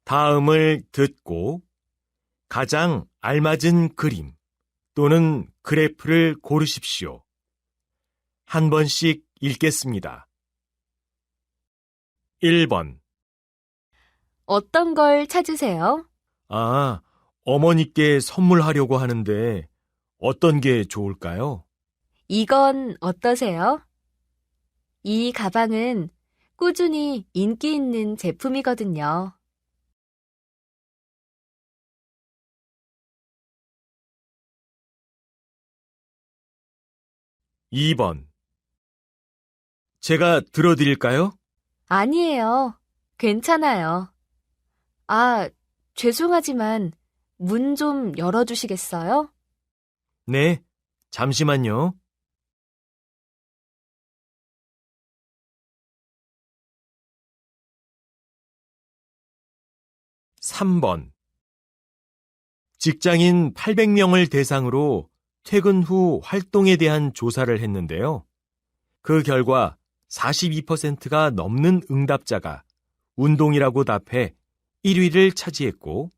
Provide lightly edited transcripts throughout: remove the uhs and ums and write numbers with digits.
다음을 듣고 가장 알맞은 그림 또는 그래프를 고르십시오. 한 번씩 읽겠습니다. 1번. 어떤 걸 찾으세요? 어머니께 선물하려고 하는데 어떤 게 좋을까요? 이건 어떠세요? 이 가방은 꾸준히 인기 있는 제품이거든요. 2번. 제가 들어드릴까요? 아니에요. 괜찮아요. 죄송하지만 문 좀 열어주시겠어요? 네, 잠시만요. 3번. 직장인 800명을 대상으로 퇴근 후 활동에 대한 조사를 했는데요. 그 결과 42%가 넘는 응답자가 운동이라고 답해 1위를 차지했고,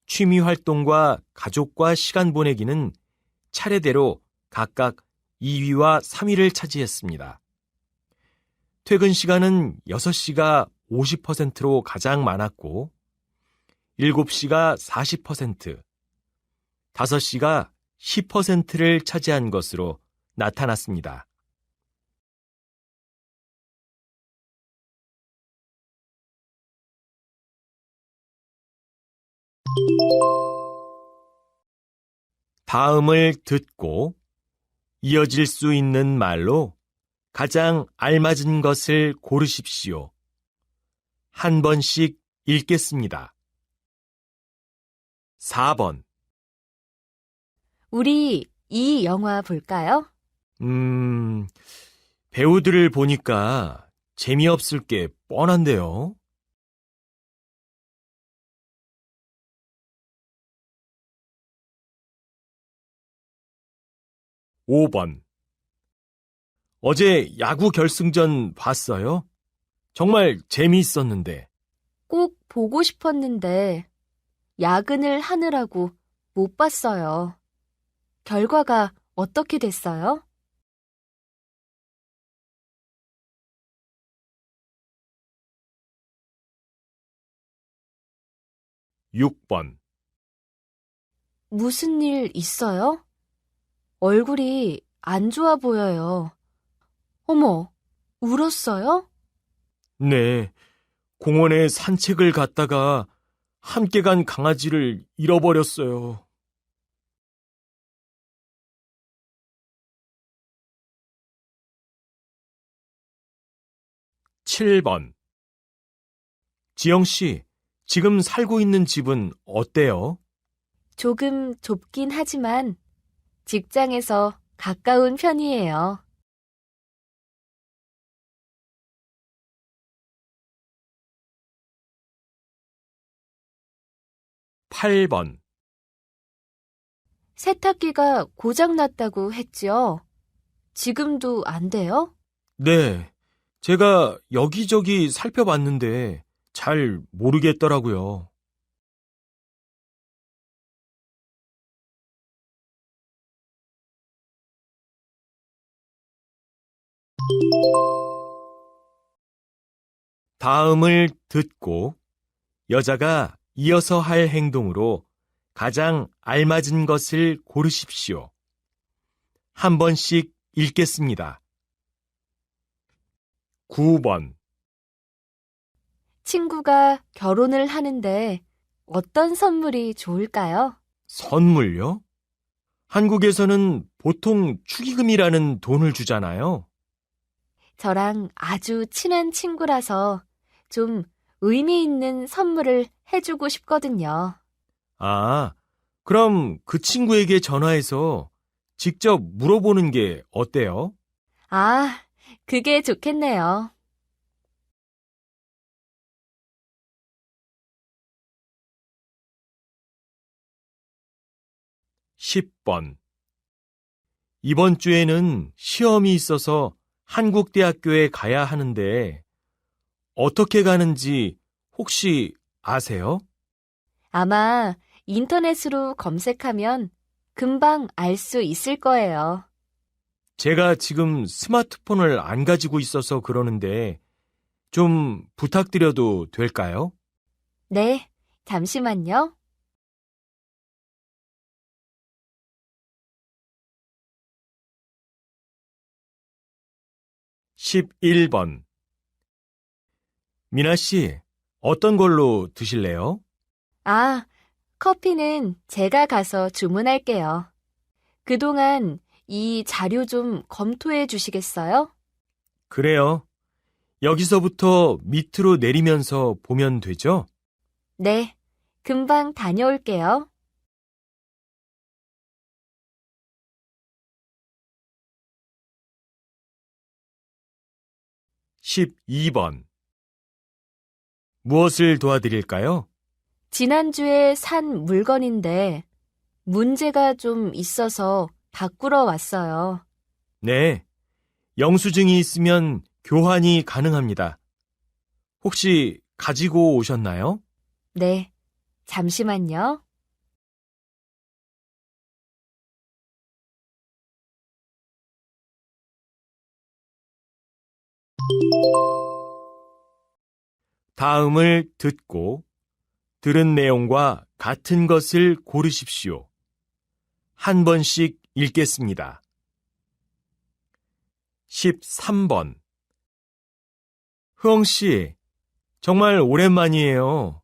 취미 활동과 가족과 시간 보내기는 차례대로 각각 2위와 3위를 차지했습니다. 퇴근 시간은 6시가 50%로 가장 많았고, 7시가 40%, 5시가 10%를 차지한 것으로 나타났습니다. 다음을 듣고 이어질 수 있는 말로 가장 알맞은 것을 고르십시오. 한 번씩 읽겠습니다. 4번. 우리 이 영화 볼까요? 배우들을 보니까 재미없을 게 뻔한데요. 5번. 어제 야구 결승전 봤어요? 정말 재미있었는데. 꼭 보고 싶었는데 야근을 하느라고 못 봤어요. 결과가 어떻게 됐어요? 6번. 무슨 일 있어요? 얼굴이 안 좋아 보여요. 어머, 울었어요? 네, 공원에 산책을 갔다가 함께 간 강아지를 잃어버렸어요. 7번. 지영 씨, 지금 살고 있는 집은 어때요? 조금 좁긴 하지만 직장에서 가까운 편이에요. 8번. 세탁기가 고장났다고 했지요? 지금도 안 돼요? 네, 제가 여기저기 살펴봤는데 잘 모르겠더라고요. '다음을 듣고 여자가 이어서 할 행동으로 가장 알맞은 것을 고르십시오. 한 번씩 읽겠습니다. 9번. 친구가 결혼을 하는데 어떤 선물이 좋을까요? 선물요? 한국에서는 보통 축의금이라는 돈을 주잖아요. 저랑 아주 친한 친구라서 좀 의미 있는 선물을 해주고 싶거든요. 그럼 그 친구에게 전화해서 직접 물어보는 게 어때요? 그게 좋겠네요. 10번. 이번 주에는 시험이 있어서 한국 대학교에 가야 하는데 어떻게 가는지 혹시 아세요? 아마 인터넷으로 검색하면 금방 알 수 있을 거예요. 제가 지금 스마트폰을 안 가지고 있어서 그러는데 좀 부탁드려도 될까요? 네, 잠시만요. 11번. 미나 씨, 어떤 걸로 드실래요? 아, 커피는 제가 가서 주문할게요. 그동안 이 자료 좀 검토해 주시겠어요? 그래요. 여기서부터 밑으로 내리면서 보면 되죠? 네, 금방 다녀올게요. 12번. 무엇을 도와드릴까요? 지난주에 산 물건인데 문제가 좀 있어서 바꾸러 왔어요. 네. 영수증이 있으면 교환이 가능합니다. 혹시 가지고 오셨나요? 네, 잠시만요. '다음을 듣고 들은 내용과 같은 것을 고르십시오. 한 번씩 읽겠습니다. 13번. 흐엉 씨, 정말 오랜만이에요.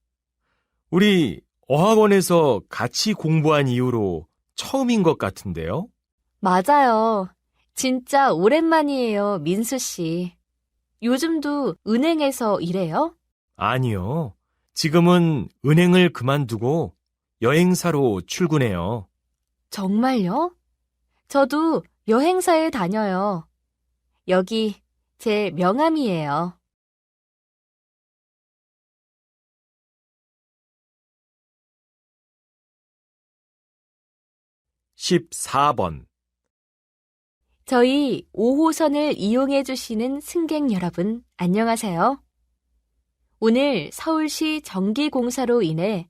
우리 어학원에서 같이 공부한 이후로 처음인 것 같은데요? 맞아요. 진짜 오랜만이에요, 민수 씨. 요즘도 은행에서 일해요? 아니요. 지금은 은행을 그만두고 여행사로 출근해요. 정말요? 저도 여행사에 다녀요. 여기 제 명함이에요. 14번. 저희 5호선을 이용해 주시는 승객 여러분, 안녕하세요. 오늘 서울시 정기공사로 인해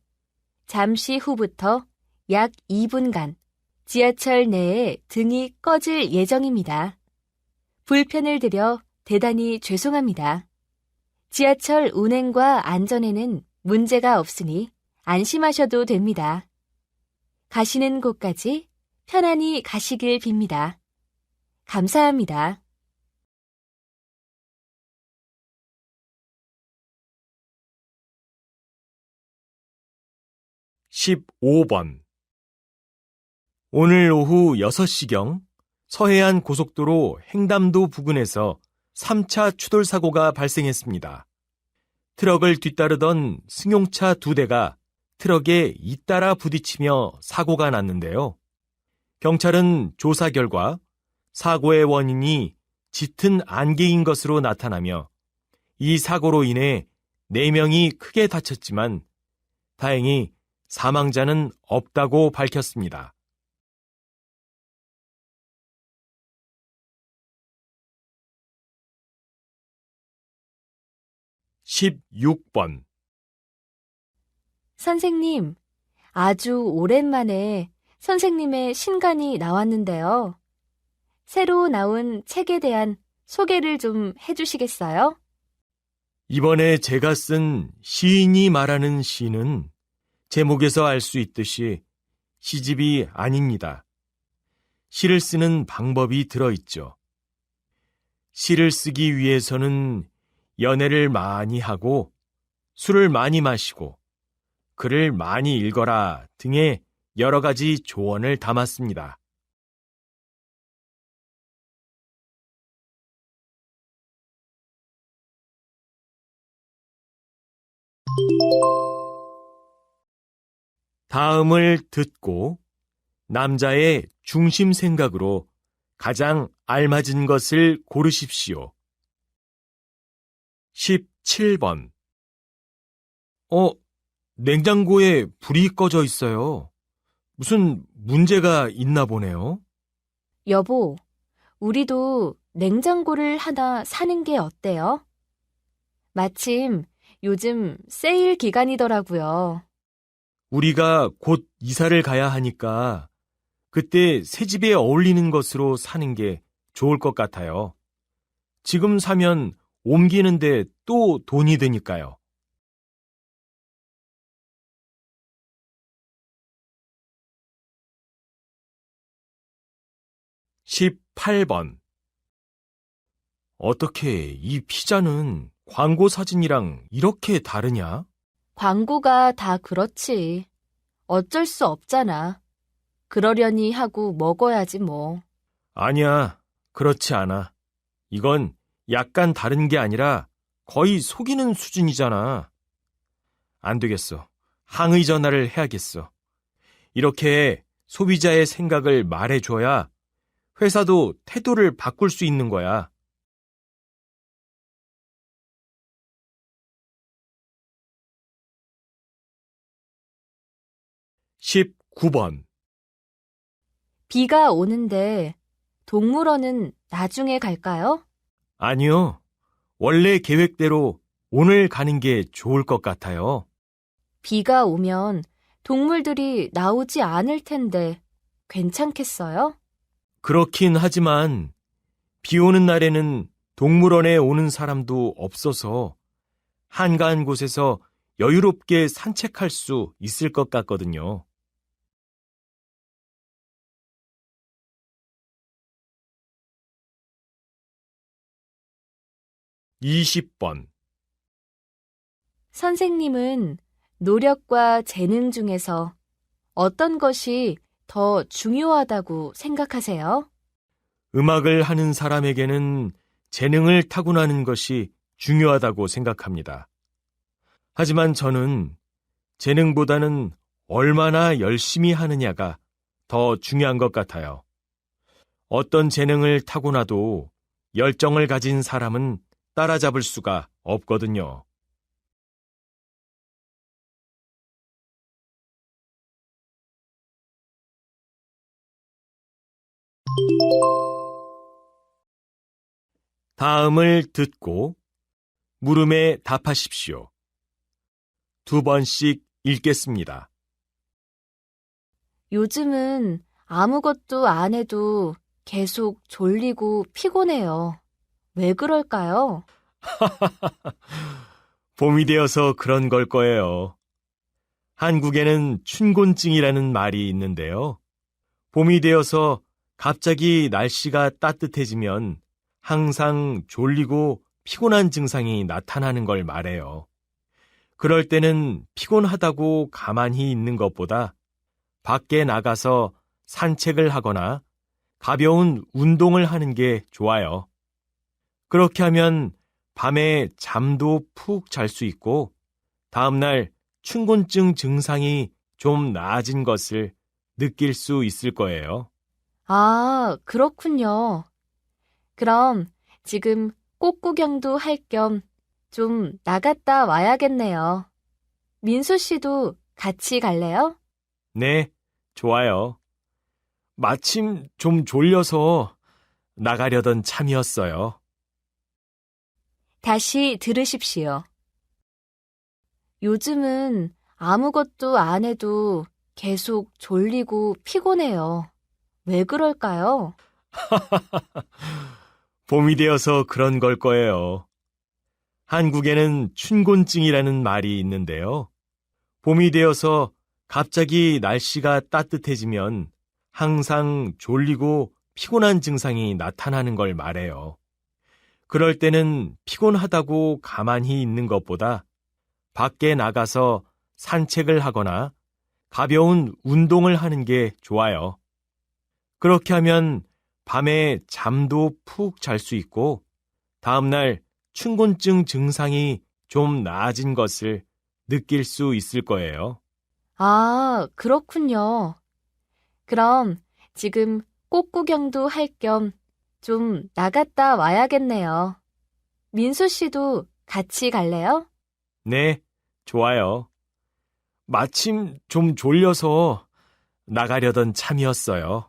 잠시 후부터 약 2분간 지하철 내에 등이 꺼질 예정입니다. 불편을 드려 대단히 죄송합니다. 지하철 운행과 안전에는 문제가 없으니 안심하셔도 됩니다. 가시는 곳까지 편안히 가시길 빕니다. 감사합니다. 15번. 오늘 오후 6시경 서해안 고속도로 횡담도 부근에서 3차 추돌 사고가 발생했습니다. 트럭을 뒤따르던 승용차 2대가 트럭에 잇따라 부딪히며 사고가 났는데요. 경찰은 조사 결과 사고의 원인이 짙은 안개인 것으로 나타나며 이 사고로 인해 4명이 크게 다쳤지만 다행히 사망자는 없다고 밝혔습니다. 16번. 선생님, 아주 오랜만에 선생님의 신간이 나왔는데요. 새로 나온 책에 대한 소개를 좀 해주시겠어요? 이번에 제가 쓴 시인이 말하는 시는 제목에서 알 수 있듯이 시집이 아닙니다. 시를 쓰는 방법이 들어있죠. 시를 쓰기 위해서는 연애를 많이 하고 술을 많이 마시고 글을 많이 읽어라 등의 여러 가지 조언을 담았습니다. 다음을 듣고 남자의 중심 생각으로 가장 알맞은 것을 고르십시오. 17번. 냉장고에 불이 꺼져 있어요. 무슨 문제가 있나 보네요. 여보, 우리도 냉장고를 하나 사는 게 어때요? 마침 요즘 세일 기간이더라고요. 우리가 곧 이사를 가야 하니까 그때 새 집에 어울리는 것으로 사는 게 좋을 것 같아요. 지금 사면 옮기는데 또 돈이 드니까요. 18번. 어떻게 이 피자는 광고 사진이랑 이렇게 다르냐? 광고가 다 그렇지. 어쩔 수 없잖아. 그러려니 하고 먹어야지 뭐. 아니야, 그렇지 않아. 이건 약간 다른 게 아니라 거의 속이는 수준이잖아. 안 되겠어. 항의 전화를 해야겠어. 이렇게 소비자의 생각을 말해줘야 회사도 태도를 바꿀 수 있는 거야. 19번. 비가 오는데 동물원은 나중에 갈까요? 아니요. 원래 계획대로 오늘 가는 게 좋을 것 같아요. 비가 오면 동물들이 나오지 않을 텐데 괜찮겠어요? 그렇긴 하지만 비 오는 날에는 동물원에 오는 사람도 없어서 한가한 곳에서 여유롭게 산책할 수 있을 것 같거든요. 20번. 선생님은 노력과 재능 중에서 어떤 것이 더 중요하다고 생각하세요? 음악을 하는 사람에게는 재능을 타고나는 것이 중요하다고 생각합니다. 하지만 저는 재능보다는 얼마나 열심히 하느냐가 더 중요한 것 같아요. 어떤 재능을 타고나도 열정을 가진 사람은 따라잡을 수가 없거든요. '다음을 듣고 물음에 답하십시오. 2번씩 읽겠습니다. 요즘은 아무것도 안 해도 계속 졸리고 피곤해요. 왜 그럴까요? 봄이 되어서 그런 걸 거예요. 한국에는 춘곤증이라는 말이 있는데요. 봄이 되어서 갑자기 날씨가 따뜻해지면 항상 졸리고 피곤한 증상이 나타나는 걸 말해요. 그럴 때는 피곤하다고 가만히 있는 것보다 밖에 나가서 산책을 하거나 가벼운 운동을 하는 게 좋아요. 그렇게 하면 밤에 잠도 푹 잘 수 있고 다음날 춘곤증 증상이 좀 나아진 것을 느낄 수 있을 거예요. 아, 그렇군요. 그럼 지금 꽃 구경도 할 겸 좀 나갔다 와야겠네요. 민수 씨도 같이 갈래요? 네, 좋아요. 마침 좀 졸려서 나가려던 참이었어요. 다시 들으십시오. 요즘은 아무것도 안 해도 계속 졸리고 피곤해요. 왜 그럴까요? 봄이 되어서 그런 걸 거예요. 한국에는 춘곤증이라는 말이 있는데요. 봄이 되어서 갑자기 날씨가 따뜻해지면 항상 졸리고 피곤한 증상이 나타나는 걸 말해요. 그럴 때는 피곤하다고 가만히 있는 것보다 밖에 나가서 산책을 하거나 가벼운 운동을 하는 게 좋아요. 그렇게 하면 밤에 잠도 푹 잘 수 있고 다음날 춘곤증 증상이 좀 나아진 것을 느낄 수 있을 거예요. 아, 그렇군요. 그럼 지금 꽃 구경도 할 겸 좀 나갔다 와야겠네요. 민수 씨도 같이 갈래요? 네, 좋아요. 마침 좀 졸려서 나가려던 참이었어요.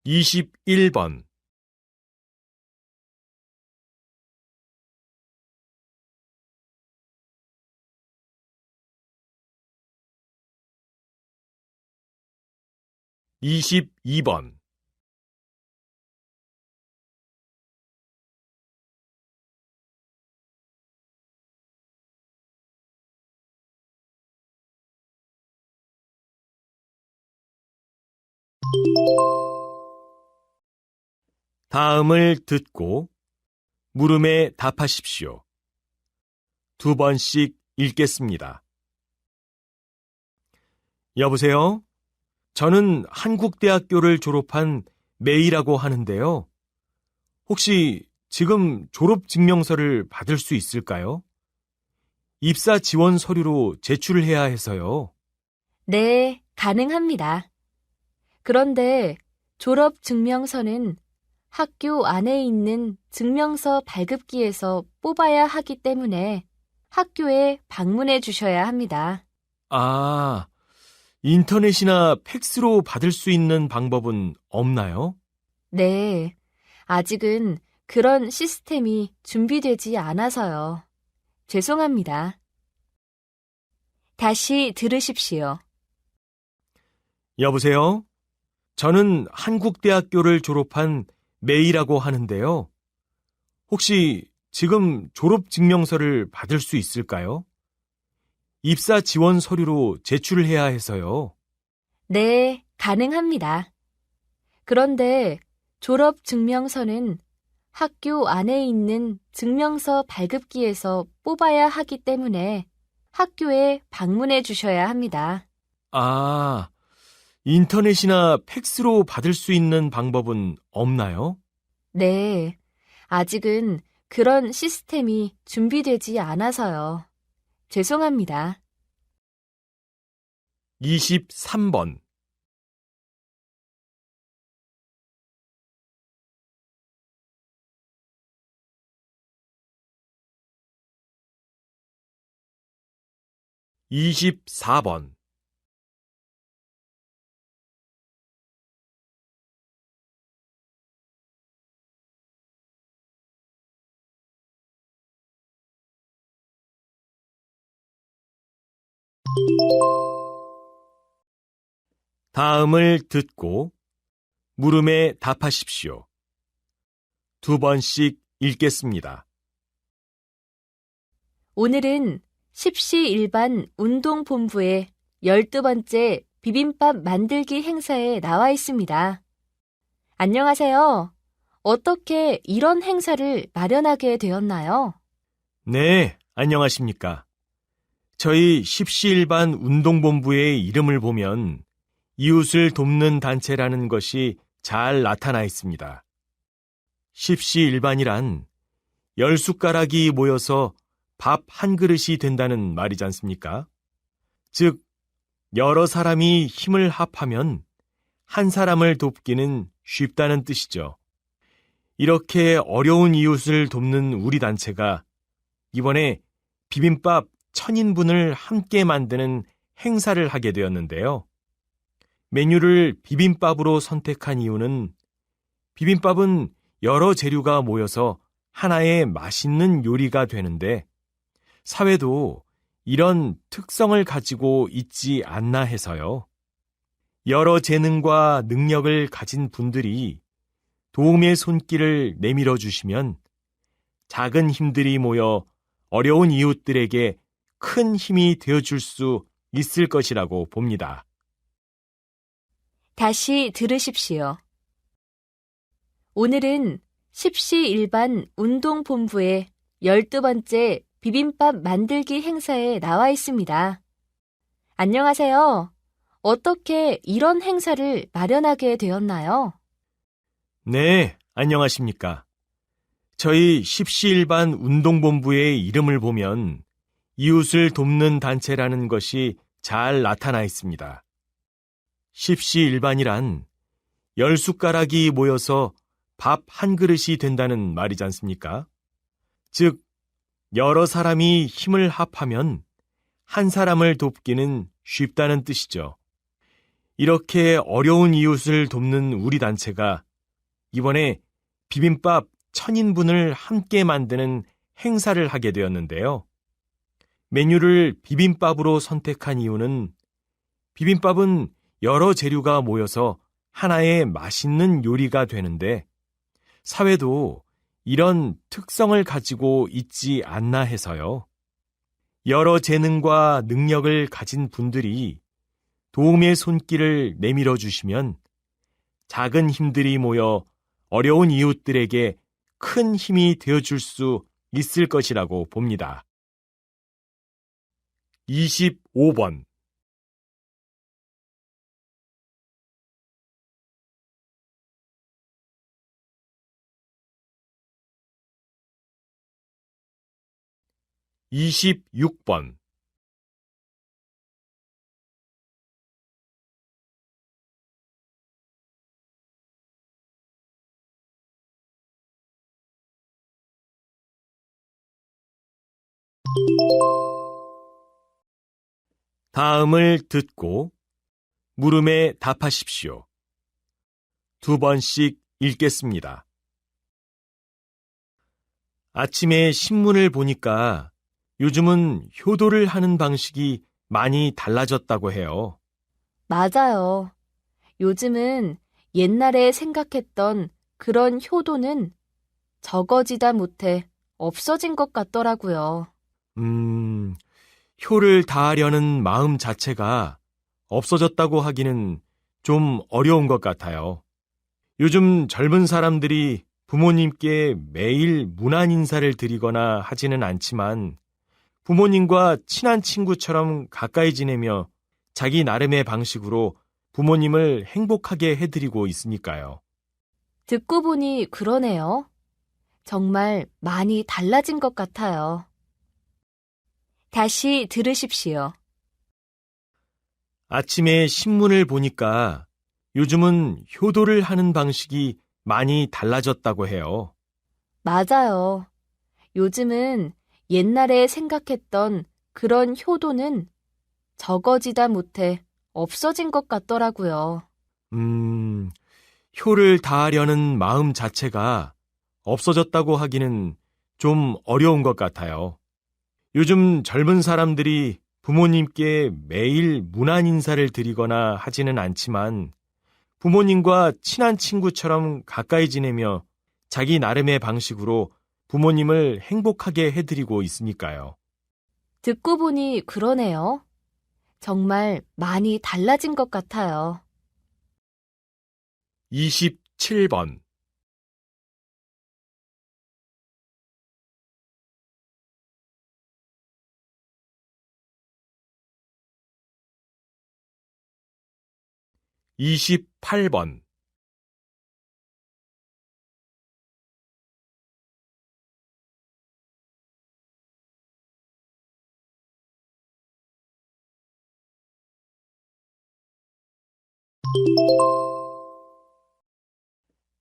21번. 22번. 다음을 듣고 물음에 답하십시오. 2번씩 읽겠습니다. 여보세요? 저는 한국대학교를 졸업한 메이라고 하는데요. 혹시 지금 졸업증명서를 받을 수 있을까요? 입사 지원 서류로 제출을 해야 해서요. 네, 가능합니다. 그런데 졸업 증명서는 학교 안에 있는 증명서 발급기에서 뽑아야 하기 때문에 학교에 방문해 주셔야 합니다. 아, 인터넷이나 팩스로 받을 수 있는 방법은 없나요? 네, 아직은 그런 시스템이 준비되지 않아서요. 죄송합니다. 다시 들으십시오. 여보세요? 저는 한국대학교를 졸업한 메이라고 하는데요. 혹시 지금 졸업증명서를 받을 수 있을까요? 입사 지원 서류로 제출을 해야 해서요. 네, 가능합니다. 그런데 졸업 증명서는 학교 안에 있는 증명서 발급기에서 뽑아야 하기 때문에 학교에 방문해 주셔야 합니다. 아, 인터넷이나 팩스로 받을 수 있는 방법은 없나요? 네, 아직은 그런 시스템이 준비되지 않아서요. 죄송합니다. 23번. (24번) 다음을 듣고 물음에 답하십시오. 2번씩 읽겠습니다. 오늘은 십시 일반 운동본부의 12번째 비빔밥 만들기 행사에 나와 있습니다. 안녕하세요. 어떻게 이런 행사를 마련하게 되었나요? 네, 안녕하십니까. 저희 십시일반 운동본부의 이름을 보면 이웃을 돕는 단체라는 것이 잘 나타나 있습니다. 십시일반이란 10숟가락이 모여서 밥 한 그릇이 된다는 말이지 않습니까? 즉, 여러 사람이 힘을 합하면 한 사람을 돕기는 쉽다는 뜻이죠. 이렇게 어려운 이웃을 돕는 우리 단체가 이번에 비빔밥 1000인분을 함께 만드는 행사를 하게 되었는데요. 메뉴를 비빔밥으로 선택한 이유는 비빔밥은 여러 재료가 모여서 하나의 맛있는 요리가 되는데 사회도 이런 특성을 가지고 있지 않나 해서요. 여러 재능과 능력을 가진 분들이 도움의 손길을 내밀어 주시면 작은 힘들이 모여 어려운 이웃들에게 큰 힘이 되어줄 수 있을 것이라고 봅니다. 다시 들으십시오. 오늘은 십시 일반 운동본부의 12번째 비빔밥 만들기 행사에 나와 있습니다. 안녕하세요. 어떻게 이런 행사를 마련하게 되었나요? 네, 안녕하십니까. 저희 십시일반 운동본부의 이름을 보면 이웃을 돕는 단체라는 것이 잘 나타나 있습니다. 십시일반이란 10숟가락이 모여서 밥 한 그릇이 된다는 말이지 않습니까? 즉, 여러 사람이 힘을 합하면 한 사람을 돕기는 쉽다는 뜻이죠. 이렇게 어려운 이웃을 돕는 우리 단체가 이번에 비빔밥 1000인분을 함께 만드는 행사를 하게 되었는데요. 메뉴를 비빔밥으로 선택한 이유는 비빔밥은 여러 재료가 모여서 하나의 맛있는 요리가 되는데 사회도 이런 특성을 가지고 있지 않나 해서요. 여러 재능과 능력을 가진 분들이 도움의 손길을 내밀어 주시면 작은 힘들이 모여 어려운 이웃들에게 큰 힘이 되어줄 수 있을 것이라고 봅니다. 25번 26번 '다음을 듣고 물음에 답하십시오. 2번씩 읽겠습니다. 아침에 신문을 보니까 요즘은 효도를 하는 방식이 많이 달라졌다고 해요. 맞아요. 요즘은 옛날에 생각했던 그런 효도는 적어지다 못해 없어진 것 같더라고요. 효를 다하려는 마음 자체가 없어졌다고 하기는 좀 어려운 것 같아요. 요즘 젊은 사람들이 부모님께 매일 문안 인사를 드리거나 하지는 않지만 부모님과 친한 친구처럼 가까이 지내며 자기 나름의 방식으로 부모님을 행복하게 해드리고 있으니까요. 듣고 보니 그러네요. 정말 많이 달라진 것 같아요. 다시 들으십시오. 아침에 신문을 보니까 요즘은 효도를 하는 방식이 많이 달라졌다고 해요. 맞아요. 요즘은 옛날에 생각했던 그런 효도는 적어지다 못해 없어진 것 같더라고요. 효를 다하려는 마음 자체가 없어졌다고 하기는 좀 어려운 것 같아요. 요즘 젊은 사람들이 부모님께 매일 문안 인사를 드리거나 하지는 않지만 부모님과 친한 친구처럼 가까이 지내며 자기 나름의 방식으로 부모님을 행복하게 해드리고 있으니까요. 듣고 보니 그러네요. 정말 많이 달라진 것 같아요. 27번 28번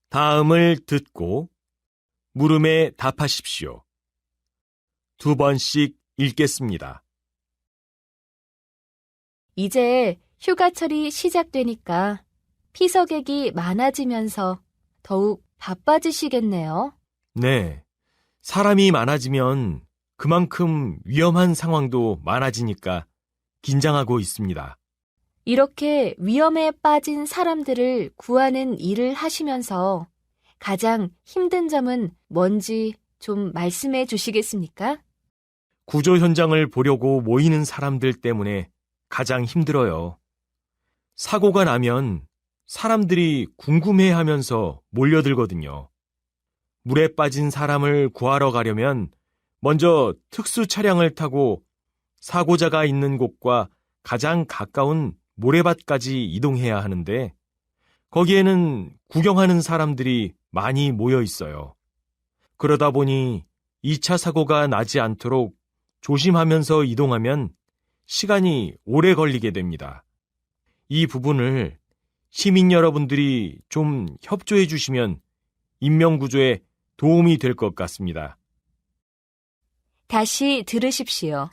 '다음을 듣고 물음에 답하십시오. 2번씩 읽겠습니다. 이제 휴가철이 시작되니까 피서객이 많아지면서 더욱 바빠지시겠네요. 네, 사람이 많아지면 그만큼 위험한 상황도 많아지니까 긴장하고 있습니다. 이렇게 위험에 빠진 사람들을 구하는 일을 하시면서 가장 힘든 점은 뭔지 좀 말씀해 주시겠습니까? 구조 현장을 보려고 모이는 사람들 때문에 가장 힘들어요. 사고가 나면 사람들이 궁금해하면서 몰려들거든요. 물에 빠진 사람을 구하러 가려면 먼저 특수 차량을 타고 사고자가 있는 곳과 가장 가까운 모래밭까지 이동해야 하는데 거기에는 구경하는 사람들이 많이 모여 있어요. 그러다 보니 2차 사고가 나지 않도록 조심하면서 이동하면 시간이 오래 걸리게 됩니다. 이 부분을 시민 여러분들이 좀 협조해 주시면 인명구조에 도움이 될 것 같습니다. 다시 들으십시오.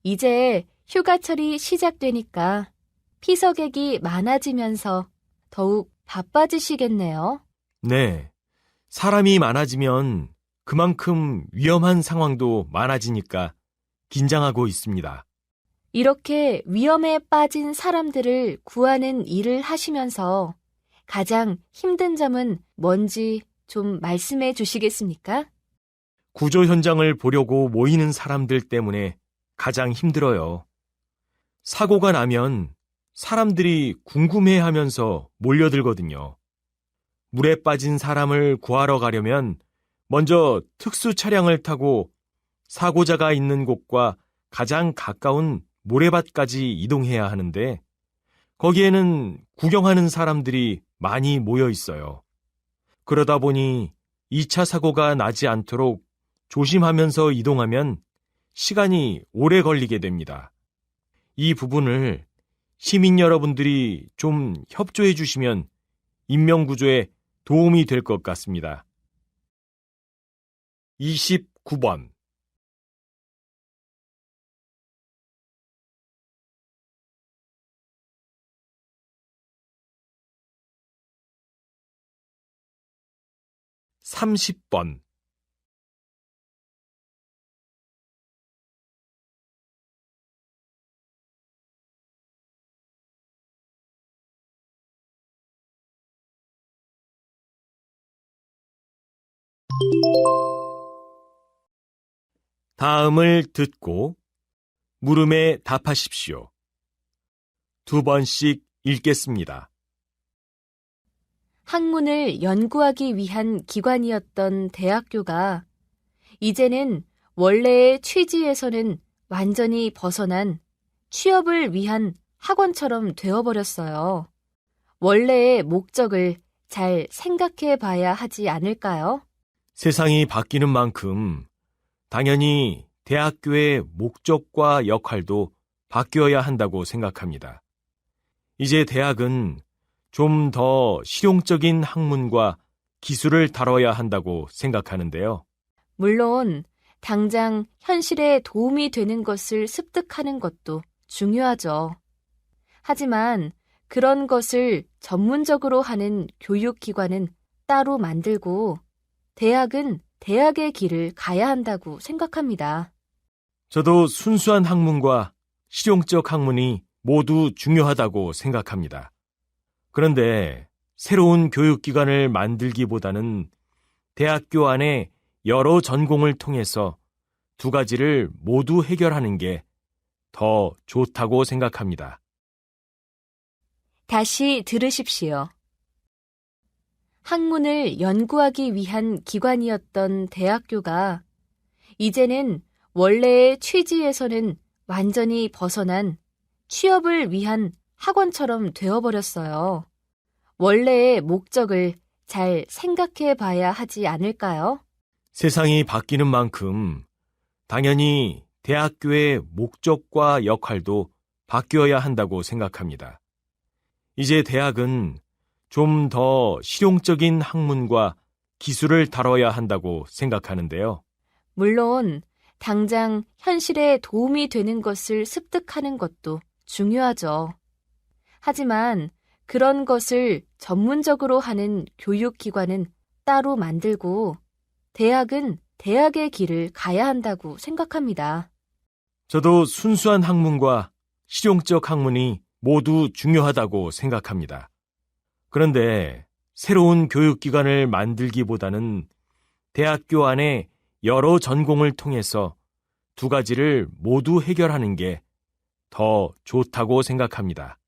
이제 휴가철이 시작되니까 피서객이 많아지면서 더욱 바빠지시겠네요. 네, 사람이 많아지면 그만큼 위험한 상황도 많아지니까 긴장하고 있습니다. 이렇게 위험에 빠진 사람들을 구하는 일을 하시면서 가장 힘든 점은 뭔지 좀 말씀해 주시겠습니까? 구조 현장을 보려고 모이는 사람들 때문에 가장 힘들어요. 사고가 나면 사람들이 궁금해하면서 몰려들거든요. 물에 빠진 사람을 구하러 가려면 먼저 특수 차량을 타고 사고자가 있는 곳과 가장 가까운 모래밭까지 이동해야 하는데 거기에는 구경하는 사람들이 많이 모여 있어요. 그러다 보니 2차 사고가 나지 않도록 조심하면서 이동하면 시간이 오래 걸리게 됩니다. 이 부분을 시민 여러분들이 좀 협조해 주시면 인명구조에 도움이 될 것 같습니다. 29번. (30번) '다음을 듣고 물음에 답하십시오. 2번씩 읽겠습니다. 학문을 연구하기 위한 기관이었던 대학교가 이제는 원래의 취지에서는 완전히 벗어난 취업을 위한 학원처럼 되어버렸어요. 원래의 목적을 잘 생각해 봐야 하지 않을까요? 세상이 바뀌는 만큼 당연히 대학교의 목적과 역할도 바뀌어야 한다고 생각합니다. 이제 대학은 좀 더 실용적인 학문과 기술을 다뤄야 한다고 생각하는데요. 물론 당장 현실에 도움이 되는 것을 습득하는 것도 중요하죠. 하지만 그런 것을 전문적으로 하는 교육기관은 따로 만들고 대학은 대학의 길을 가야 한다고 생각합니다. 저도 순수한 학문과 실용적 학문이 모두 중요하다고 생각합니다. 그런데 새로운 교육기관을 만들기보다는 대학교 안에 여러 전공을 통해서 두 가지를 모두 해결하는 게 더 좋다고 생각합니다. 다시 들으십시오. 학문을 연구하기 위한 기관이었던 대학교가 이제는 원래의 취지에서는 완전히 벗어난 취업을 위한 학원처럼 되어버렸어요. 원래의 목적을 잘 생각해 봐야 하지 않을까요? 세상이 바뀌는 만큼 당연히 대학교의 목적과 역할도 바뀌어야 한다고 생각합니다. 이제 대학은 좀 더 실용적인 학문과 기술을 다뤄야 한다고 생각하는데요. 물론 당장 현실에 도움이 되는 것을 습득하는 것도 중요하죠. 하지만 그런 것을 전문적으로 하는 교육기관은 따로 만들고 대학은 대학의 길을 가야 한다고 생각합니다. 저도 순수한 학문과 실용적 학문이 모두 중요하다고 생각합니다. 그런데 새로운 교육기관을 만들기보다는 대학교 안에 여러 전공을 통해서 두 가지를 모두 해결하는 게 더 좋다고 생각합니다.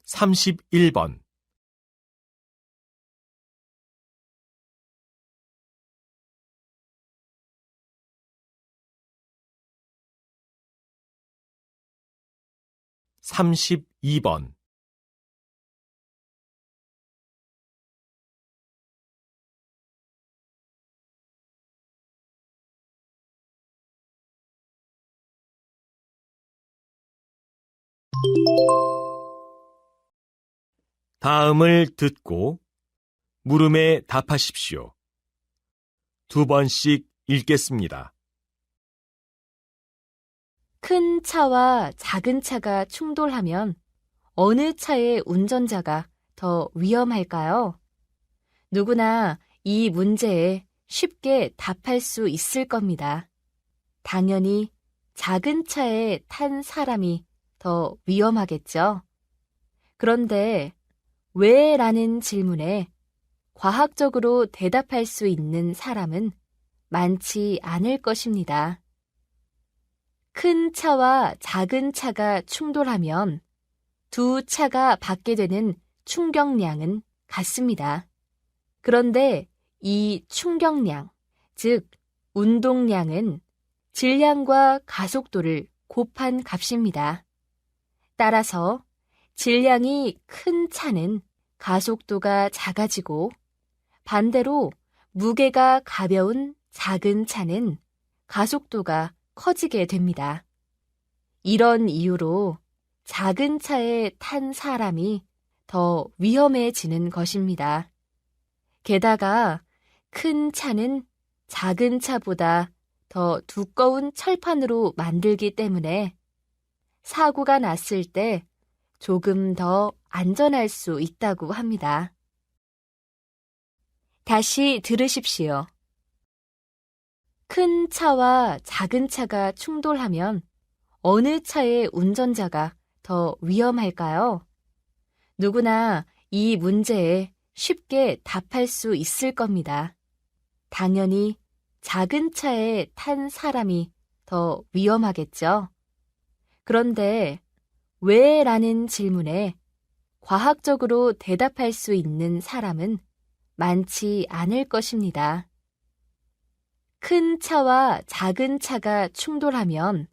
31번. 32번. '다음을 듣고 물음에 답하십시오. 2번씩 읽겠습니다. 큰 차와 작은 차가 충돌하면 어느 차의 운전자가 더 위험할까요? 누구나 이 문제에 쉽게 답할 수 있을 겁니다. 당연히 작은 차에 탄 사람이 더 위험하겠죠. 그런데 왜? 라는 질문에 과학적으로 대답할 수 있는 사람은 많지 않을 것입니다. 큰 차와 작은 차가 충돌하면 두 차가 받게 되는 충격량은 같습니다. 그런데 이 충격량, 즉 운동량은 질량과 가속도를 곱한 값입니다. 따라서 질량이 큰 차는 가속도가 작아지고 반대로 무게가 가벼운 작은 차는 가속도가 커지게 됩니다. 이런 이유로 작은 차에 탄 사람이 더 위험해지는 것입니다. 게다가 큰 차는 작은 차보다 더 두꺼운 철판으로 만들기 때문에 사고가 났을 때 조금 더 안전할 수 있다고 합니다. 다시 들으십시오. 큰 차와 작은 차가 충돌하면 어느 차의 운전자가 더 위험할까요? 누구나 이 문제에 쉽게 답할 수 있을 겁니다. 당연히 작은 차에 탄 사람이 더 위험하겠죠. 그런데 왜? 라는 질문에 과학적으로 대답할 수 있는 사람은 많지 않을 것입니다. 큰 차와 작은 차가 충돌하면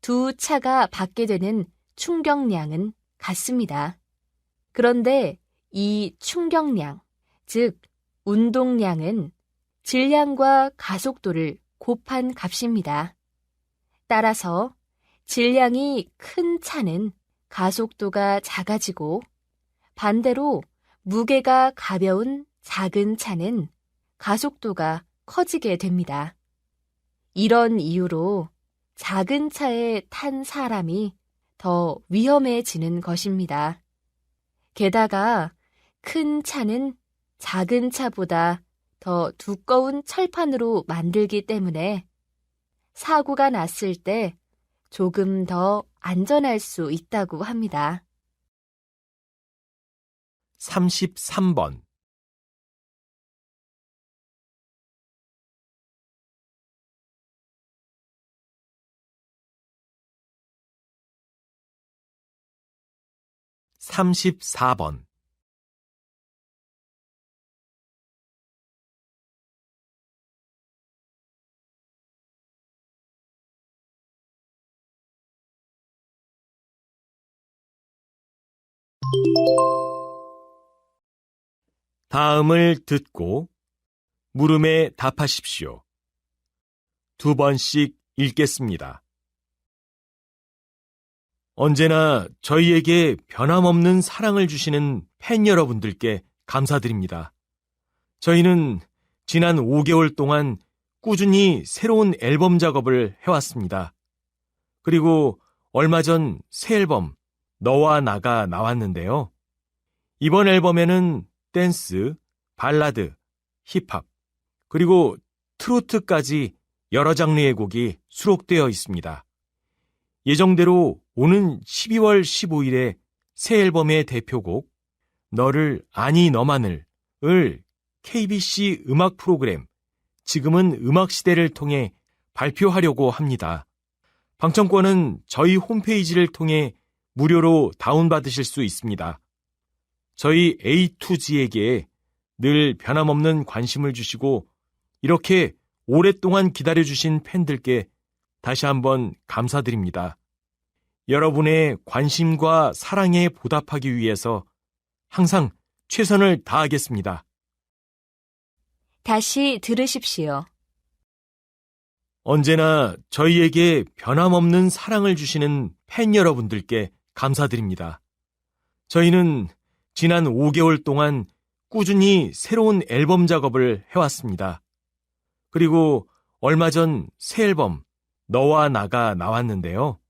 두 차가 받게 되는 충격량은 같습니다. 그런데 이 충격량, 즉 운동량은 질량과 가속도를 곱한 값입니다. 따라서 질량이 큰 차는 가속도가 작아지고 반대로 무게가 가벼운 작은 차는 가속도가 커지게 됩니다. 이런 이유로 작은 차에 탄 사람이 더 위험해지는 것입니다. 게다가 큰 차는 작은 차보다 더 두꺼운 철판으로 만들기 때문에 사고가 났을 때 조금 더 안전할 수 있다고 합니다. 33번. (34번) 다음을 듣고 물음에 답하십시오. 두 번씩 읽겠습니다. 언제나 저희에게 변함없는 사랑을 주시는 팬 여러분들께 감사드립니다. 저희는 지난 5개월 동안 꾸준히 새로운 앨범 작업을 해왔습니다. 그리고 얼마 전 새 앨범 너와 나가 나왔는데요. 이번 앨범에는 댄스, 발라드, 힙합, 그리고 트로트까지 여러 장르의 곡이 수록되어 있습니다. 예정대로 오는 12월 15일에 새 앨범의 대표곡 너를 아니 너만을 KBC 음악 프로그램 지금은 음악시대를 통해 발표하려고 합니다. 방청권은 저희 홈페이지를 통해 무료로 다운받으실 수 있습니다. 저희 A2G에게 늘 변함없는 관심을 주시고 이렇게 오랫동안 기다려주신 팬들께 다시 한번 감사드립니다. 여러분의 관심과 사랑에 보답하기 위해서 항상 최선을 다하겠습니다. 다시 들으십시오. 언제나 저희에게 변함없는 사랑을 주시는 팬 여러분들께 감사드립니다. 저희는 지난 5개월 동안 꾸준히 새로운 앨범 작업을 해왔습니다. 그리고 얼마 전 새 앨범 너와 나가 나왔는데요.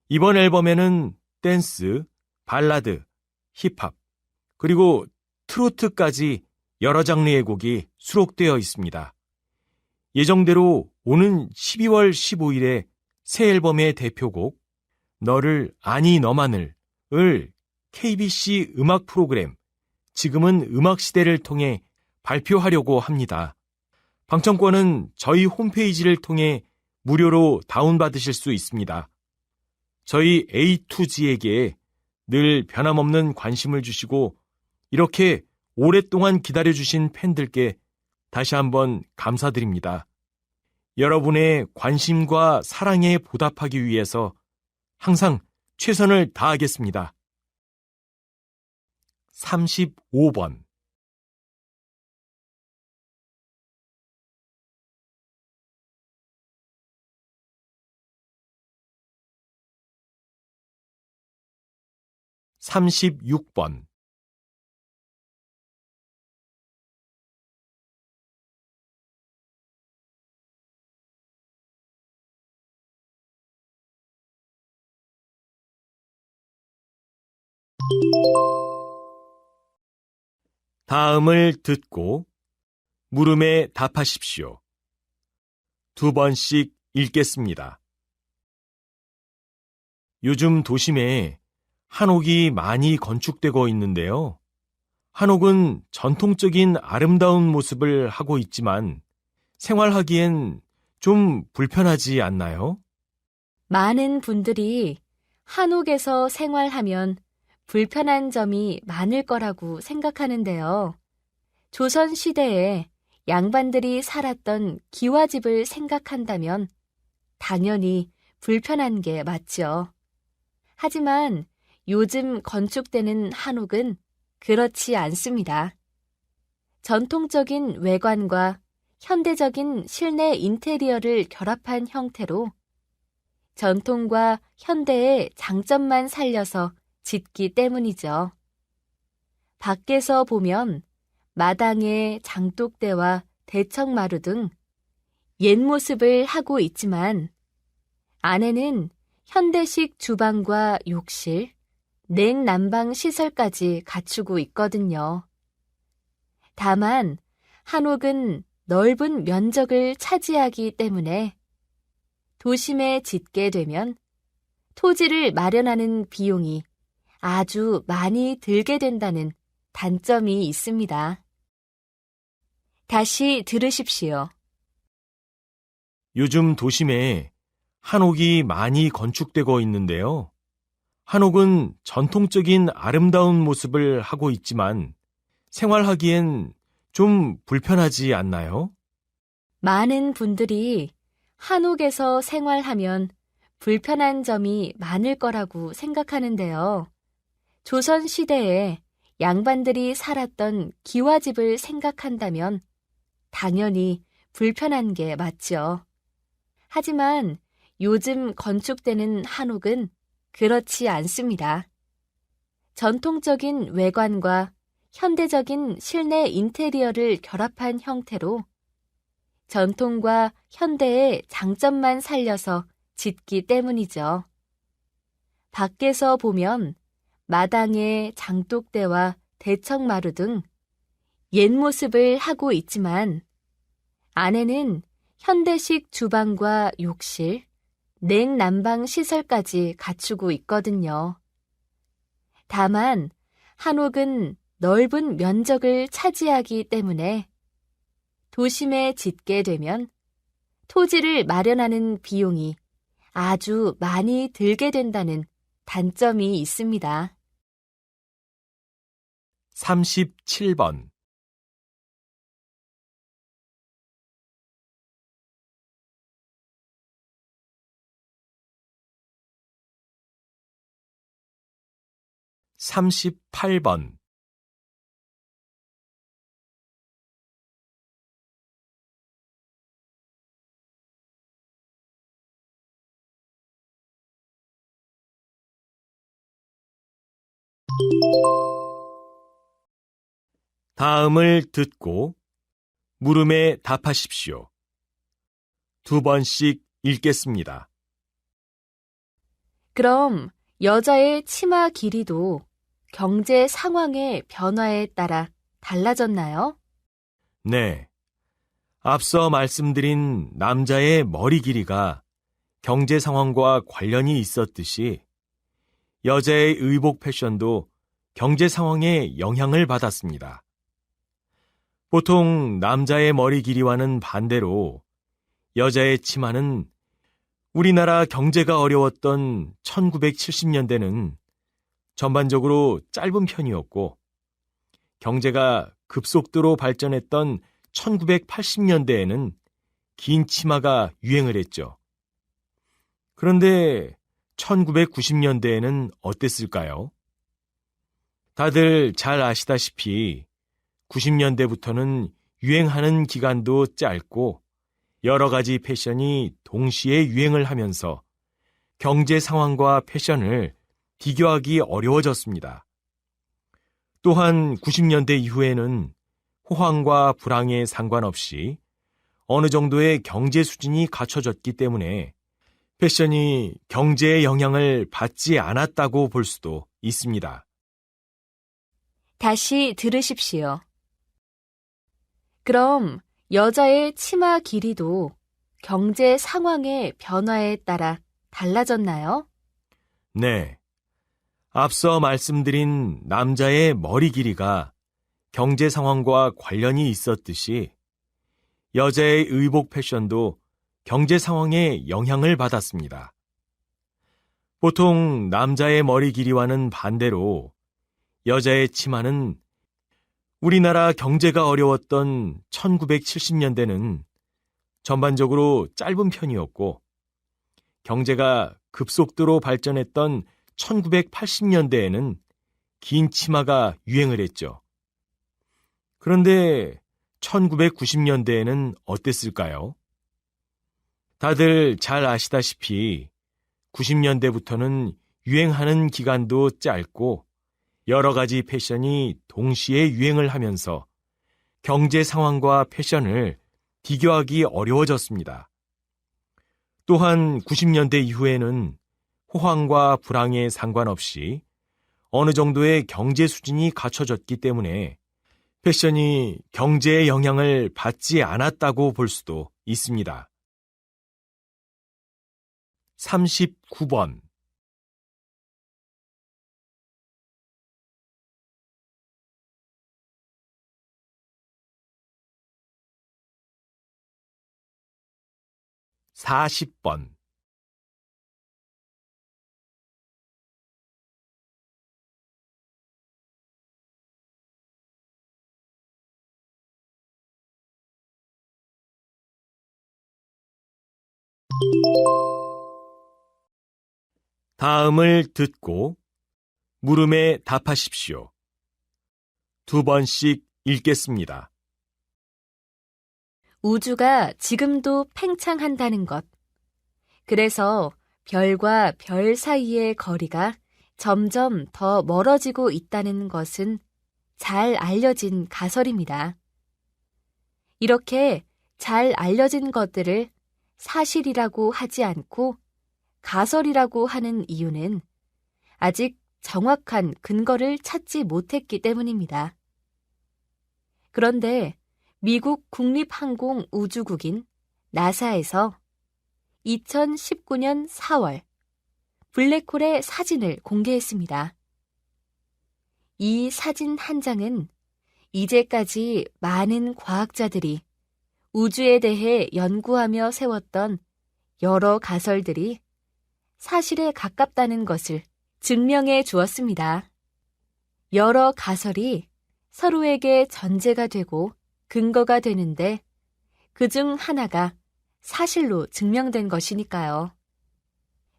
이번 앨범에는 댄스, 발라드, 힙합, 그리고 트로트까지 여러 장르의 곡이 수록되어 있습니다. 예정대로 오는 12월 15일에 새 앨범의 대표곡 너를 아니 너만을 KBC 음악 프로그램 지금은 음악시대를 통해 발표하려고 합니다. 방청권은 저희 홈페이지를 통해 무료로 다운받으실 수 있습니다. 저희 A2G에게 늘 변함없는 관심을 주시고 이렇게 오랫동안 기다려주신 팬들께 다시 한번 감사드립니다. 여러분의 관심과 사랑에 보답하기 위해서 항상 최선을 다하겠습니다. 35번 36번 '다음을 듣고 물음에 답하십시오. 2번씩 읽겠습니다. 요즘 도심에 한옥이 많이 건축되고 있는데요. 한옥은 전통적인 아름다운 모습을 하고 있지만 생활하기엔 좀 불편하지 않나요? 많은 분들이 한옥에서 생활하면 불편한 점이 많을 거라고 생각하는데요. 조선시대에 양반들이 살았던 기와집을 생각한다면 당연히 불편한 게 맞죠. 하지만 요즘 건축되는 한옥은 그렇지 않습니다. 전통적인 외관과 현대적인 실내 인테리어를 결합한 형태로 전통과 현대의 장점만 살려서 짓기 때문이죠. 밖에서 보면 마당에 장독대와 대청마루 등 옛 모습을 하고 있지만 안에는 현대식 주방과 욕실, 냉난방 시설까지 갖추고 있거든요. 다만 한옥은 넓은 면적을 차지하기 때문에 도심에 짓게 되면 토지를 마련하는 비용이 아주 많이 들게 된다는 단점이 있습니다. 다시 들으십시오. 요즘 도심에 한옥이 많이 건축되고 있는데요. 한옥은 전통적인 아름다운 모습을 하고 있지만 생활하기엔 좀 불편하지 않나요? 많은 분들이 한옥에서 생활하면 불편한 점이 많을 거라고 생각하는데요. 조선시대에 양반들이 살았던 기와집을 생각한다면 당연히 불편한 게 맞죠. 하지만 요즘 건축되는 한옥은 그렇지 않습니다. 전통적인 외관과 현대적인 실내 인테리어를 결합한 형태로 전통과 현대의 장점만 살려서 짓기 때문이죠. 밖에서 보면 마당에 장독대와 대청마루 등 옛 모습을 하고 있지만 안에는 현대식 주방과 욕실, 냉난방 시설까지 갖추고 있거든요. 다만 한옥은 넓은 면적을 차지하기 때문에 도심에 짓게 되면 토지를 마련하는 비용이 아주 많이 들게 된다는 단점이 있습니다. 37번 38번 '다음을 듣고 물음에 답하십시오. 2번씩 읽겠습니다. 그럼 여자의 치마 길이도 경제 상황의 변화에 따라 달라졌나요? 네. 앞서 말씀드린 남자의 머리 길이가 경제 상황과 관련이 있었듯이 여자의 의복 패션도 경제 상황에 영향을 받았습니다. 보통 남자의 머리 길이와는 반대로 여자의 치마는 우리나라 경제가 어려웠던 1970년대는 전반적으로 짧은 편이었고, 경제가 급속도로 발전했던 1980년대에는 긴 치마가 유행을 했죠. 그런데 1990년대에는 어땠을까요? 다들 잘 아시다시피 90년대부터는 유행하는 기간도 짧고 여러 가지 패션이 동시에 유행을 하면서 경제 상황과 패션을 비교하기 어려워졌습니다. 또한 90년대 이후에는 호황과 불황에 상관없이 어느 정도의 경제 수준이 갖춰졌기 때문에 패션이 경제의 영향을 받지 않았다고 볼 수도 있습니다. 다시 들으십시오. 그럼 여자의 치마 길이도 경제 상황의 변화에 따라 달라졌나요? 네. 앞서 말씀드린 남자의 머리 길이가 경제 상황과 관련이 있었듯이 여자의 의복 패션도 경제 상황에 영향을 받았습니다. 보통 남자의 머리 길이와는 반대로 여자의 치마는 우리나라 경제가 어려웠던 1970년대는 전반적으로 짧은 편이었고, 경제가 급속도로 발전했던 1980년대에는 긴 치마가 유행을 했죠. 그런데 1990년대에는 어땠을까요? 다들 잘 아시다시피 90년대부터는 유행하는 기간도 짧고 여러 가지 패션이 동시에 유행을 하면서 경제 상황과 패션을 비교하기 어려워졌습니다. 또한 90년대 이후에는 호황과 불황에 상관없이 어느 정도의 경제 수준이 갖춰졌기 때문에 패션이 경제의 영향을 받지 않았다고 볼 수도 있습니다. 39번. (40번) 다음을 듣고 물음에 답하십시오. 2번씩 읽겠습니다. 우주가 지금도 팽창한다는 것. 그래서 별과 별 사이의 거리가 점점 더 멀어지고 있다는 것은 잘 알려진 가설입니다. 이렇게 잘 알려진 것들을 사실이라고 하지 않고 가설이라고 하는 이유는 아직 정확한 근거를 찾지 못했기 때문입니다. 그런데 미국 국립항공우주국인 나사에서 2019년 4월 블랙홀의 사진을 공개했습니다. 이 사진 한 장은 이제까지 많은 과학자들이 우주에 대해 연구하며 세웠던 여러 가설들이 사실에 가깝다는 것을 증명해 주었습니다. 여러 가설이 서로에게 전제가 되고 근거가 되는데 그중 하나가 사실로 증명된 것이니까요.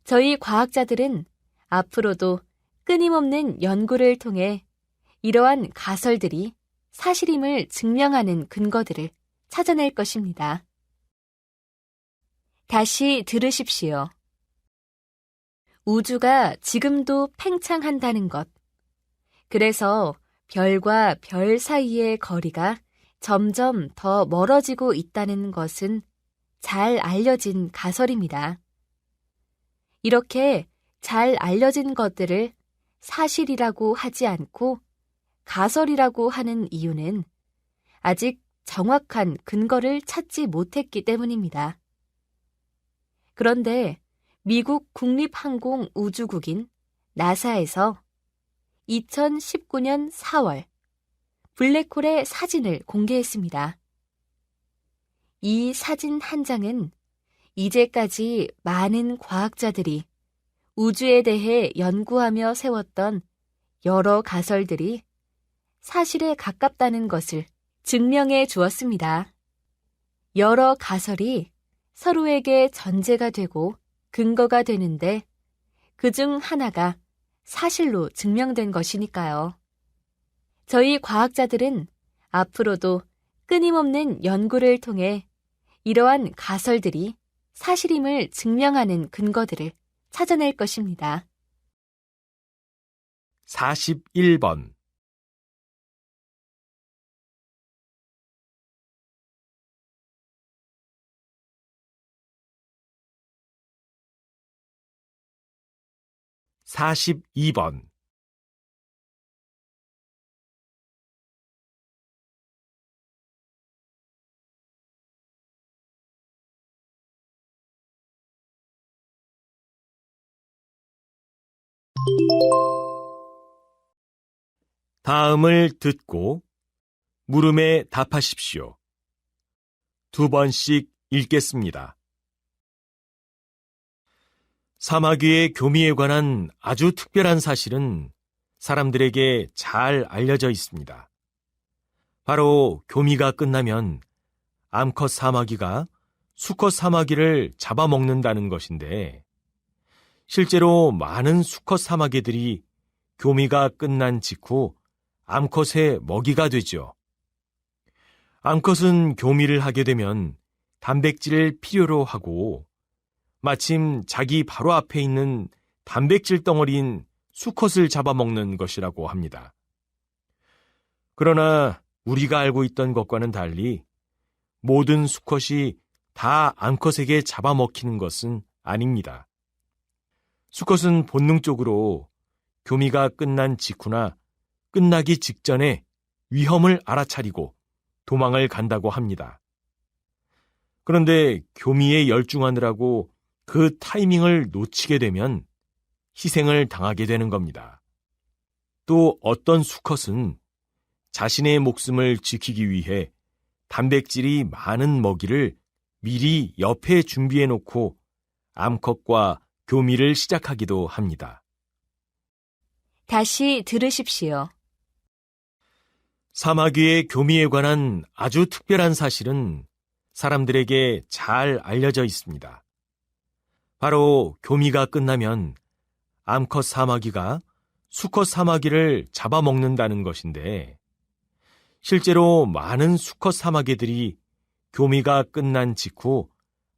저희 과학자들은 앞으로도 끊임없는 연구를 통해 이러한 가설들이 사실임을 증명하는 근거들을 찾아낼 것입니다. 다시 들으십시오. 우주가 지금도 팽창한다는 것. 그래서 별과 별 사이의 거리가 점점 더 멀어지고 있다는 것은 잘 알려진 가설입니다. 이렇게 잘 알려진 것들을 사실이라고 하지 않고 가설이라고 하는 이유는 아직 정확한 근거를 찾지 못했기 때문입니다. 그런데 미국 국립항공우주국인 나사에서 2019년 4월 블랙홀의 사진을 공개했습니다. 이 사진 한 장은 이제까지 많은 과학자들이 우주에 대해 연구하며 세웠던 여러 가설들이 사실에 가깝다는 것을 증명해 주었습니다. 여러 가설이 서로에게 전제가 되고 근거가 되는데 그중 하나가 사실로 증명된 것이니까요. 저희 과학자들은 앞으로도 끊임없는 연구를 통해 이러한 가설들이 사실임을 증명하는 근거들을 찾아낼 것입니다. 41번. 42번. '다음을 듣고 물음에 답하십시오. 2번씩 읽겠습니다. 사마귀의 교미에 관한 아주 특별한 사실은 사람들에게 잘 알려져 있습니다. 바로 교미가 끝나면 암컷 사마귀가 수컷 사마귀를 잡아먹는다는 것인데, 실제로 많은 수컷 사마귀들이 교미가 끝난 직후 암컷의 먹이가 되죠. 암컷은 교미를 하게 되면 단백질을 필요로 하고 마침 자기 바로 앞에 있는 단백질 덩어리인 수컷을 잡아먹는 것이라고 합니다. 그러나 우리가 알고 있던 것과는 달리 모든 수컷이 다 암컷에게 잡아먹히는 것은 아닙니다. 수컷은 본능적으로 교미가 끝난 직후나 끝나기 직전에 위험을 알아차리고 도망을 간다고 합니다. 그런데 교미에 열중하느라고 그 타이밍을 놓치게 되면 희생을 당하게 되는 겁니다. 또 어떤 수컷은 자신의 목숨을 지키기 위해 단백질이 많은 먹이를 미리 옆에 준비해 놓고 암컷과 교미를 시작하기도 합니다. 다시 들으십시오. 사마귀의 교미에 관한 아주 특별한 사실은 사람들에게 잘 알려져 있습니다. 바로 교미가 끝나면 암컷 사마귀가 수컷 사마귀를 잡아먹는다는 것인데, 실제로 많은 수컷 사마귀들이 교미가 끝난 직후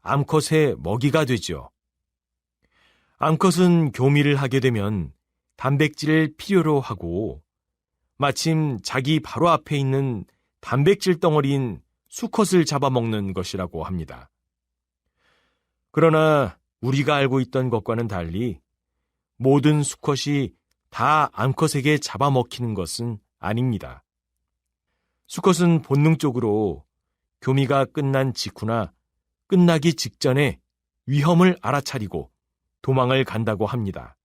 암컷의 먹이가 되죠. 암컷은 교미를 하게 되면 단백질을 필요로 하고 마침 자기 바로 앞에 있는 단백질 덩어리인 수컷을 잡아먹는 것이라고 합니다. 그러나 우리가 알고 있던 것과는 달리 모든 수컷이 다 암컷에게 잡아먹히는 것은 아닙니다. 수컷은 본능적으로 교미가 끝난 직후나 끝나기 직전에 위험을 알아차리고 도망을 간다고 합니다.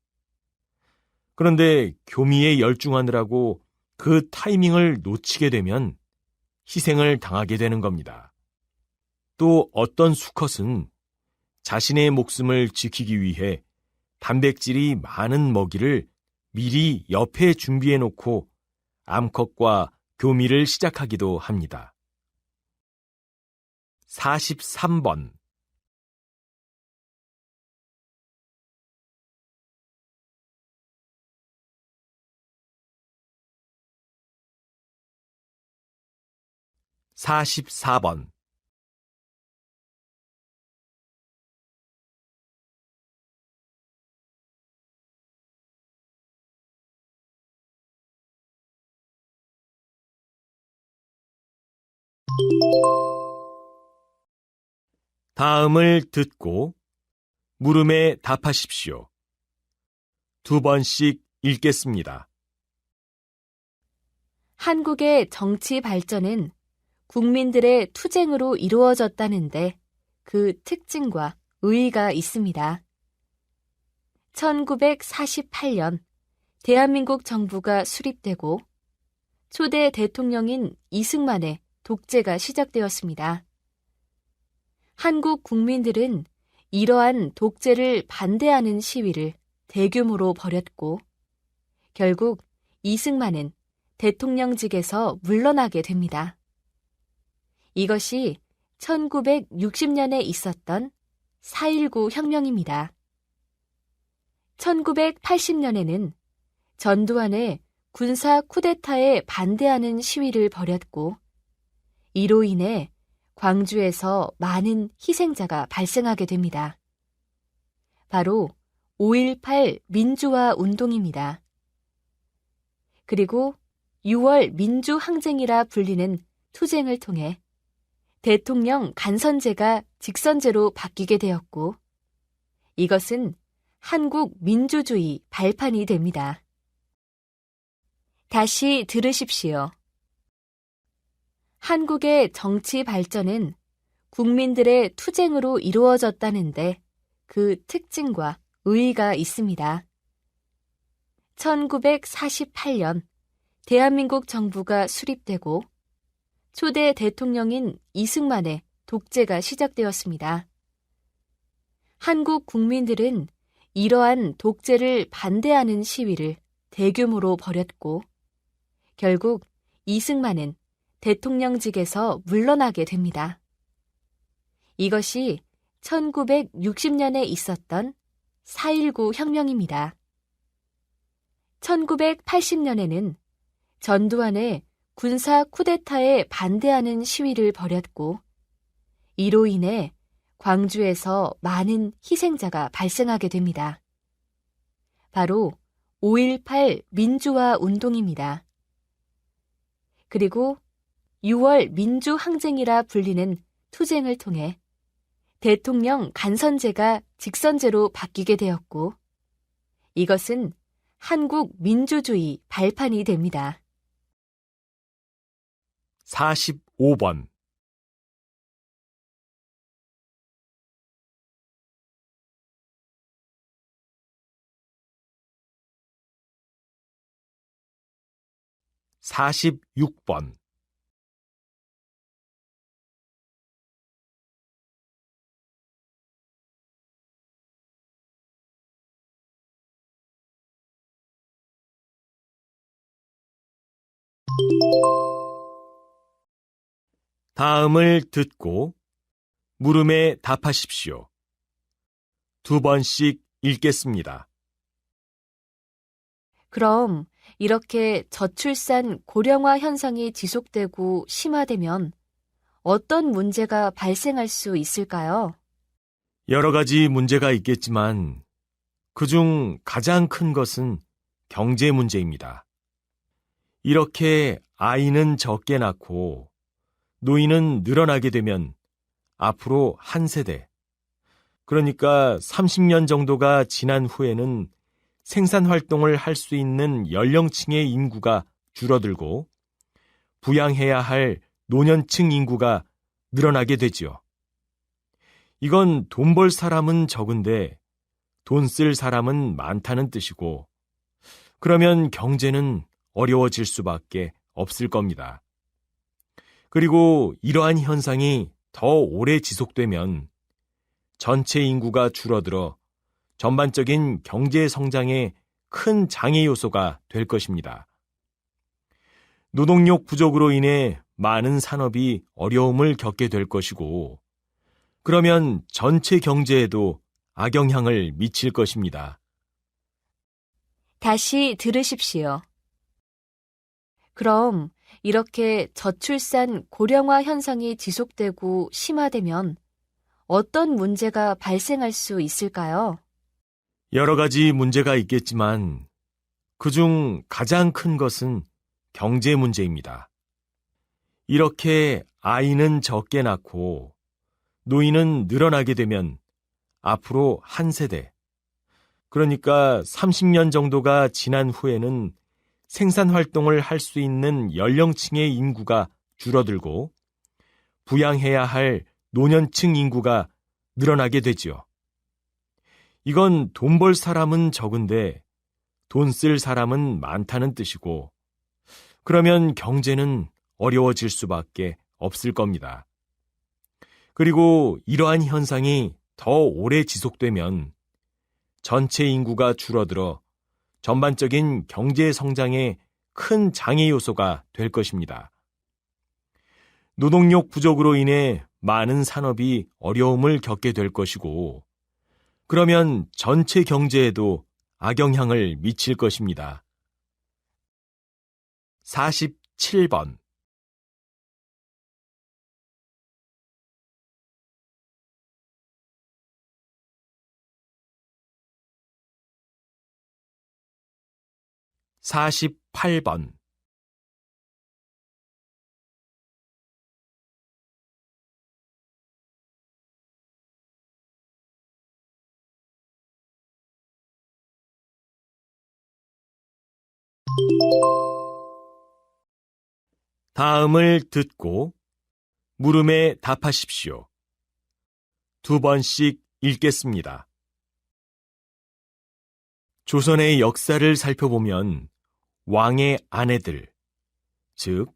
그런데 교미에 열중하느라고 그 타이밍을 놓치게 되면 희생을 당하게 되는 겁니다. 또 어떤 수컷은 자신의 목숨을 지키기 위해 단백질이 많은 먹이를 미리 옆에 준비해 놓고 암컷과 교미를 시작하기도 합니다. 43번. 44번. '다음을 듣고 물음에 답하십시오. 2번씩 읽겠습니다. 한국의 정치 발전은 국민들의 투쟁으로 이루어졌다는데 그 특징과 의의가 있습니다. 1948년 대한민국 정부가 수립되고 초대 대통령인 이승만의 독재가 시작되었습니다. 한국 국민들은 이러한 독재를 반대하는 시위를 대규모로 벌였고 결국 이승만은 대통령직에서 물러나게 됩니다. 이것이 1960년에 있었던 4.19 혁명입니다. 1980년에는 전두환의 군사 쿠데타에 반대하는 시위를 벌였고 이로 인해 광주에서 많은 희생자가 발생하게 됩니다. 바로 5.18 민주화 운동입니다. 그리고 6월 민주항쟁이라 불리는 투쟁을 통해 대통령 간선제가 직선제로 바뀌게 되었고 이것은 한국 민주주의 발판이 됩니다. 다시 들으십시오. 한국의 정치 발전은 국민들의 투쟁으로 이루어졌다는데 그 특징과 의의가 있습니다. 1948년 대한민국 정부가 수립되고 초대 대통령인 이승만의 독재가 시작되었습니다. 한국 국민들은 이러한 독재를 반대하는 시위를 대규모로 벌였고 결국 이승만은 대통령직에서 물러나게 됩니다. 이것이 1960년에 있었던 4.19 혁명입니다. 1980년에는 전두환의 군사 쿠데타에 반대하는 시위를 벌였고 이로 인해 광주에서 많은 희생자가 발생하게 됩니다. 바로 5.18 민주화 운동입니다. 그리고 6월 민주항쟁이라 불리는 투쟁을 통해 대통령 간선제가 직선제로 바뀌게 되었고 이것은 한국 민주주의 발판이 됩니다. 45번 46번 다음을 듣고 물음에 답하십시오. 2번씩 읽겠습니다. 그럼 이렇게 저출산 고령화 현상이 지속되고 심화되면 어떤 문제가 발생할 수 있을까요? 여러 가지 문제가 있겠지만 그중 가장 큰 것은 경제 문제입니다. 이렇게 아이는 적게 낳고 노인은 늘어나게 되면 앞으로 한 세대, 그러니까 30년 정도가 지난 후에는 생산 활동을 할 수 있는 연령층의 인구가 줄어들고 부양해야 할 노년층 인구가 늘어나게 되지요. 이건 돈 벌 사람은 적은데 돈 쓸 사람은 많다는 뜻이고 그러면 경제는 어려워질 수밖에 없을 겁니다. 그리고 이러한 현상이 더 오래 지속되면 전체 인구가 줄어들어 전반적인 경제 성장에 큰 장애 요소가 될 것입니다. 노동력 부족으로 인해 많은 산업이 어려움을 겪게 될 것이고, 그러면 전체 경제에도 악영향을 미칠 것입니다. 다시 들으십시오. 그럼 이렇게 저출산 고령화 현상이 지속되고 심화되면 어떤 문제가 발생할 수 있을까요? 여러 가지 문제가 있겠지만 그중 가장 큰 것은 경제 문제입니다. 이렇게 아이는 적게 낳고 노인은 늘어나게 되면 앞으로 한 세대, 그러니까 30년 정도가 지난 후에는 생산 활동을 할 수 있는 연령층의 인구가 줄어들고 부양해야 할 노년층 인구가 늘어나게 되지요. 이건 돈 벌 사람은 적은데 돈 쓸 사람은 많다는 뜻이고, 그러면 경제는 어려워질 수밖에 없을 겁니다. 그리고 이러한 현상이 더 오래 지속되면 전체 인구가 줄어들어 전반적인 경제 성장에 큰 장애 요소가 될 것입니다. 노동력 부족으로 인해 많은 산업이 어려움을 겪게 될 것이고, 그러면 전체 경제에도 악영향을 미칠 것입니다. 47번. (48번) 다음을 듣고 물음에 답하십시오. 2번씩 읽겠습니다. 조선의 역사를 살펴보면 왕의 아내들, 즉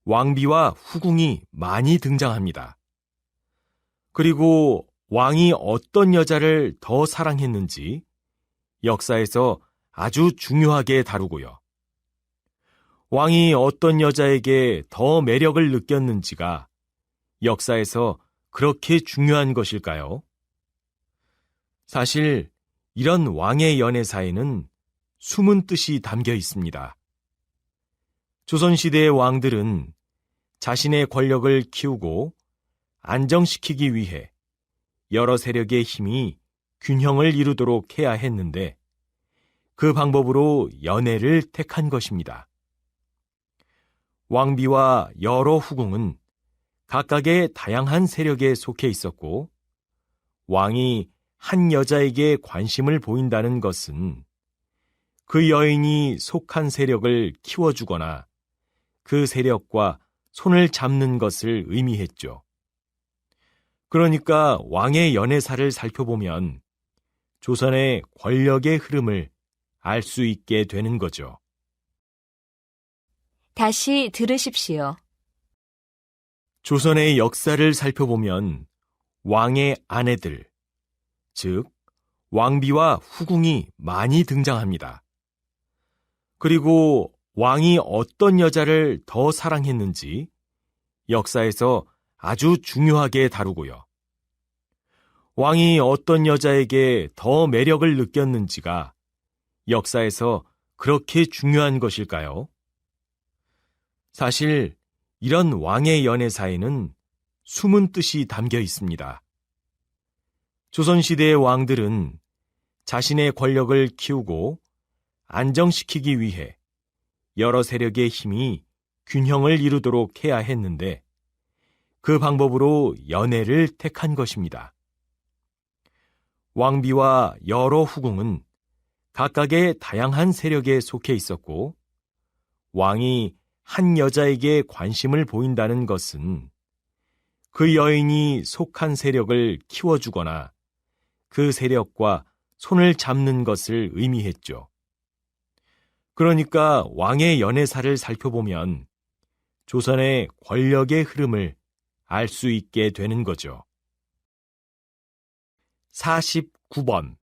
왕비와 후궁이 많이 등장합니다. 그리고 왕이 어떤 여자를 더 사랑했는지 역사에서 아주 중요하게 다루고요. 왕이 어떤 여자에게 더 매력을 느꼈는지가 역사에서 그렇게 중요한 것일까요? 사실 이런 왕의 연애사에는 숨은 뜻이 담겨 있습니다. 조선시대의 왕들은 자신의 권력을 키우고 안정시키기 위해 여러 세력의 힘이 균형을 이루도록 해야 했는데, 그 방법으로 연애를 택한 것입니다. 왕비와 여러 후궁은 각각의 다양한 세력에 속해 있었고, 왕이 한 여자에게 관심을 보인다는 것은 그 여인이 속한 세력을 키워주거나 그 세력과 손을 잡는 것을 의미했죠. 그러니까 왕의 연애사를 살펴보면 조선의 권력의 흐름을 알 수 있게 되는 거죠. 다시 들으십시오. 조선의 역사를 살펴보면 왕의 아내들, 즉 왕비와 후궁이 많이 등장합니다. 그리고 왕이 어떤 여자를 더 사랑했는지 역사에서 아주 중요하게 다루고요. 왕이 어떤 여자에게 더 매력을 느꼈는지가 역사에서 그렇게 중요한 것일까요? 사실 이런 왕의 연애사에는 숨은 뜻이 담겨 있습니다. 조선시대의 왕들은 자신의 권력을 키우고 안정시키기 위해 여러 세력의 힘이 균형을 이루도록 해야 했는데, 그 방법으로 연애를 택한 것입니다. 왕비와 여러 후궁은 각각의 다양한 세력에 속해 있었고, 왕이 한 여자에게 관심을 보인다는 것은 그 여인이 속한 세력을 키워주거나 그 세력과 손을 잡는 것을 의미했죠. 그러니까 왕의 연애사를 살펴보면 조선의 권력의 흐름을 알 수 있게 되는 거죠. 49번.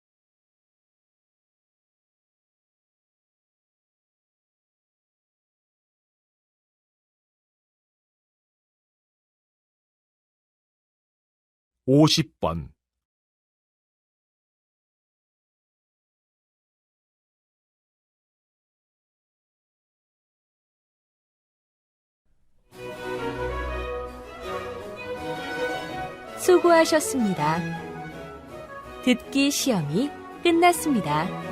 (50번) 수고하셨습니다. 듣기 시험이 끝났습니다.